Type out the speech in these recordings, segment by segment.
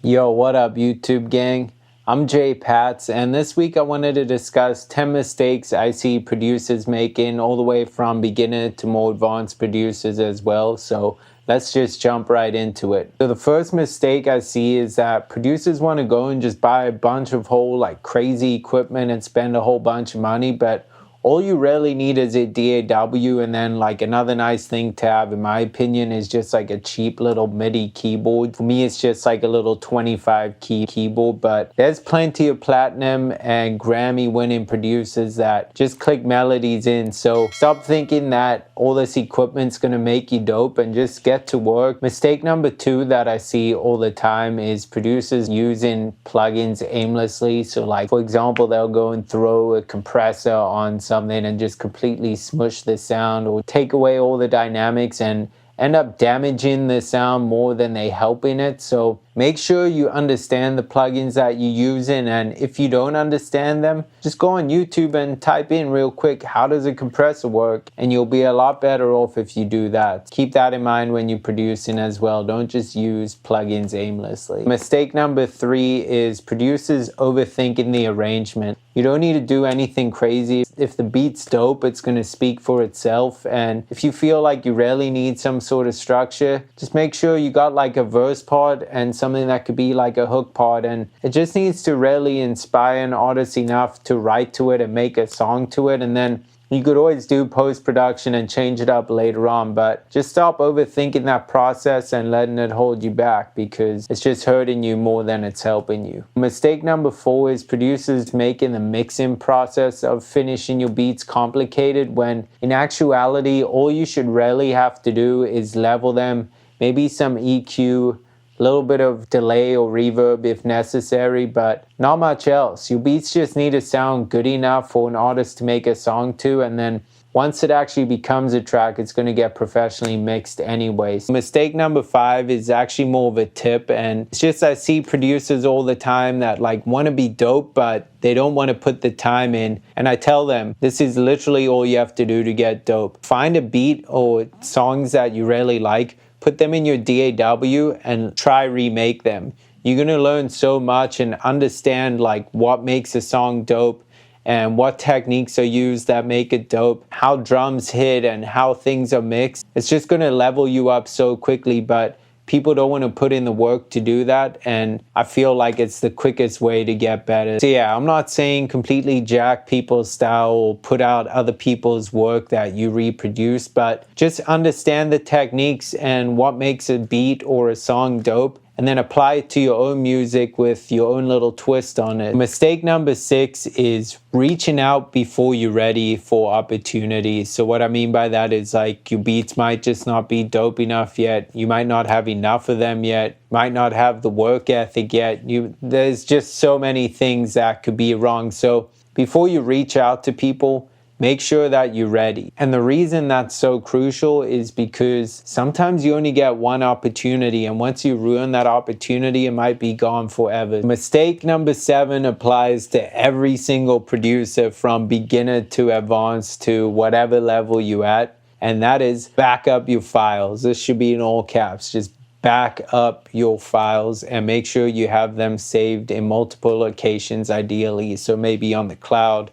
Yo, what up, YouTube gang? I'm Jay Pats, and this week I wanted to discuss 10 mistakes I see producers making, all the way from beginner to more advanced producers as well. So let's just jump right into it. So the first mistake I see is that producers want to go and just buy a bunch of whole like crazy equipment and spend a whole bunch of money, but all you really need is a DAW, and then like another nice thing to have, in my opinion, is just like a cheap little MIDI keyboard. For me, it's just like a little 25 key keyboard, but there's plenty of platinum and Grammy winning producers that just click melodies in. So stop thinking that all this equipment's gonna make you dope and just get to work. Mistake number two that I see all the time is producers using plugins aimlessly. So like, for example, they'll go and throw a compressor on something and just completely smush the sound, or take away all the dynamics and end up damaging the sound more than they helping it. So make sure you understand the plugins that you're using, and if you don't understand them, just go on YouTube and type in real quick, how does a compressor work? And you'll be a lot better off if you do that. Keep that in mind when you're producing as well. Don't just use plugins aimlessly. Mistake number three is producers overthinking the arrangement. You don't need to do anything crazy. If the beat's dope, it's going to speak for itself. And if you feel like you really need some sort of structure, just make sure you got like a verse part and something that could be like a hook part. And it just needs to really inspire an artist enough to write to it and make a song to it. And then you could always do post-production and change it up later on, but just stop overthinking that process and letting it hold you back, because it's just hurting you more than it's helping you. Mistake number four is producers making the mixing process of finishing your beats complicated, when in actuality, all you should really have to do is level them, maybe some EQ, a little bit of delay or reverb if necessary, but not much else. Your beats just need to sound good enough for an artist to make a song to, and then once it actually becomes a track, it's going to get professionally mixed anyways. Mistake number five is actually more of a tip, and it's just I see producers all the time that like want to be dope, but they don't want to put the time in. And I tell them, this is literally all you have to do to get dope. Find a beat or songs that you really like, put them in your DAW and try remake them. You're going to learn so much and understand like what makes a song dope and what techniques are used that make it dope, how drums hit and how things are mixed. It's just going to level you up so quickly, but people don't want to put in the work to do that, and I feel like it's the quickest way to get better. So yeah, I'm not saying completely jack people's style or put out other people's work that you reproduce, but just understand the techniques and what makes a beat or a song dope, and then apply it to your own music with your own little twist on it. Mistake number six is reaching out before you're ready for opportunities. So what I mean by that is like your beats might just not be dope enough yet. You might not have enough of them yet. Might not have the work ethic yet. There's just so many things that could be wrong. So before you reach out to people, make sure that you're ready. And the reason that's so crucial is because sometimes you only get one opportunity, and once you ruin that opportunity, it might be gone forever. Mistake number seven applies to every single producer from beginner to advanced to whatever level you're at, and that is back up your files. This should be in all caps. Just back up your files and make sure you have them saved in multiple locations ideally. So maybe on the cloud,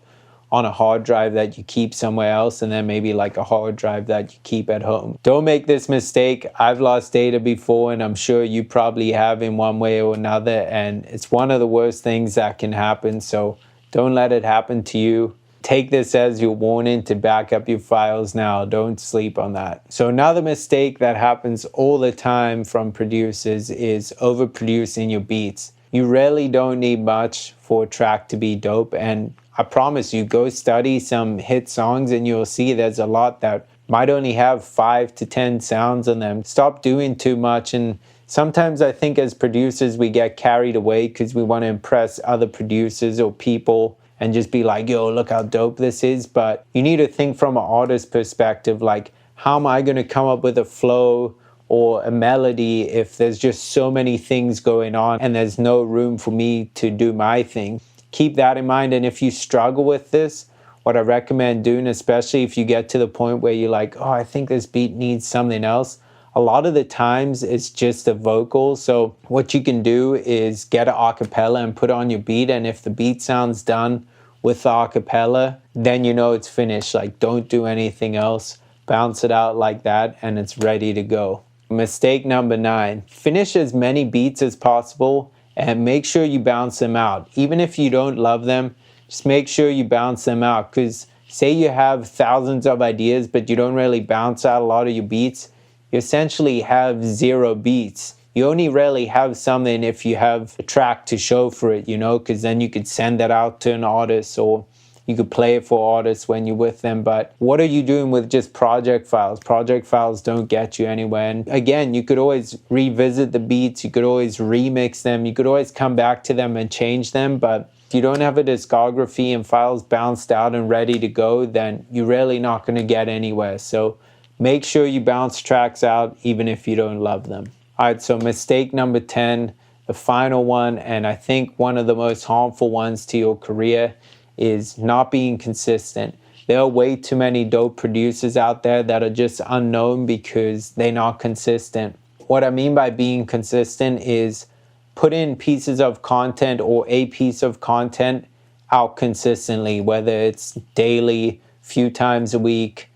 on a hard drive that you keep somewhere else, and then maybe like a hard drive that you keep at home. Don't make this mistake. I've lost data before, and I'm sure you probably have in one way or another, and it's one of the worst things that can happen. So don't let it happen to you. Take this as your warning to back up your files now. Don't sleep on that. So another mistake that happens all the time from producers is overproducing your beats. You really don't need much for a track to be dope, and I promise you, go study some hit songs and you'll see there's a lot that might only have 5 to 10 sounds on them. Stop doing too much. And sometimes I think as producers we get carried away because we want to impress other producers or people and just be like, yo, look how dope this is. But you need to think from an artist perspective, like, how am I going to come up with a flow or a melody if there's just so many things going on and there's no room for me to do my thing? Keep that in mind. And if you struggle with this, what I recommend doing, especially if you get to the point where you're like, oh, I think this beat needs something else, a lot of the times it's just a vocal. So what you can do is get an acapella and put on your beat, and if the beat sounds done with the acapella, then you know it's finished. Like, don't do anything else. Bounce it out like that and it's ready to go. Mistake number 9, finish as many beats as possible and make sure you bounce them out. Even if you don't love them, just make sure you bounce them out, because say you have thousands of ideas but you don't really bounce out a lot of your beats, you essentially have 0 beats. You only really have something if you have a track to show for it, you know, because then you could send that out to an artist, or you could play it for artists when you're with them. But what are you doing with just project files? Project files don't get you anywhere. And again, you could always revisit the beats, you could always remix them, you could always come back to them and change them. But if you don't have a discography and files bounced out and ready to go, then you're really not going to get anywhere. So make sure you bounce tracks out even if you don't love them. All right, so mistake number 10, the final one, and I think one of the most harmful ones to your career, is not being consistent. There are way too many dope producers out there that are just unknown because they're not consistent. What I mean by being consistent is put in pieces of content or a piece of content out consistently, whether it's daily, few times a week,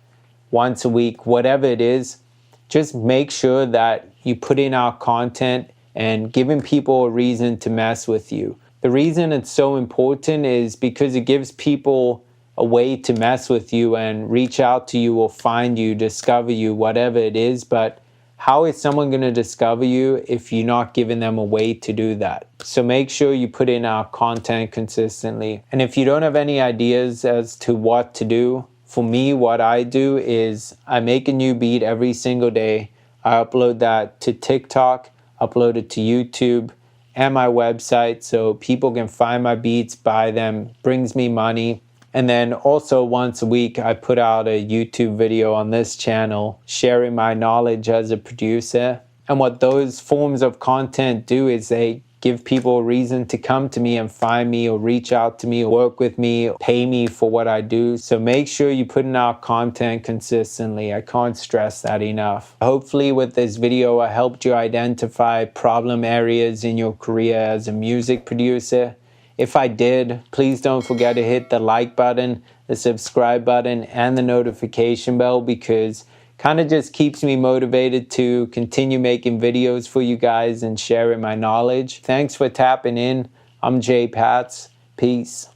once a week, whatever it is. Just make sure that you put in our content and giving people a reason to mess with you. The reason it's so important is because it gives people a way to mess with you and reach out to you or find you, discover you, whatever it is. But how is someone going to discover you if you're not giving them a way to do that? So make sure you put in our content consistently. And if you don't have any ideas as to what to do, for me, what I do is I make a new beat every single day. I upload that to TikTok, upload it to YouTube, and my website so people can find my beats, buy them, brings me money. And then also once a week I put out a YouTube video on this channel sharing my knowledge as a producer. And what those forms of content do is they give people a reason to come to me and find me or reach out to me or work with me, or pay me for what I do. So make sure you put in our content consistently. I can't stress that enough. Hopefully with this video, I helped you identify problem areas in your career as a music producer. If I did, please don't forget to hit the like button, the subscribe button, and the notification bell, because kind of just keeps me motivated to continue making videos for you guys and sharing my knowledge. Thanks for tapping in. I'm Jay Pats. Peace.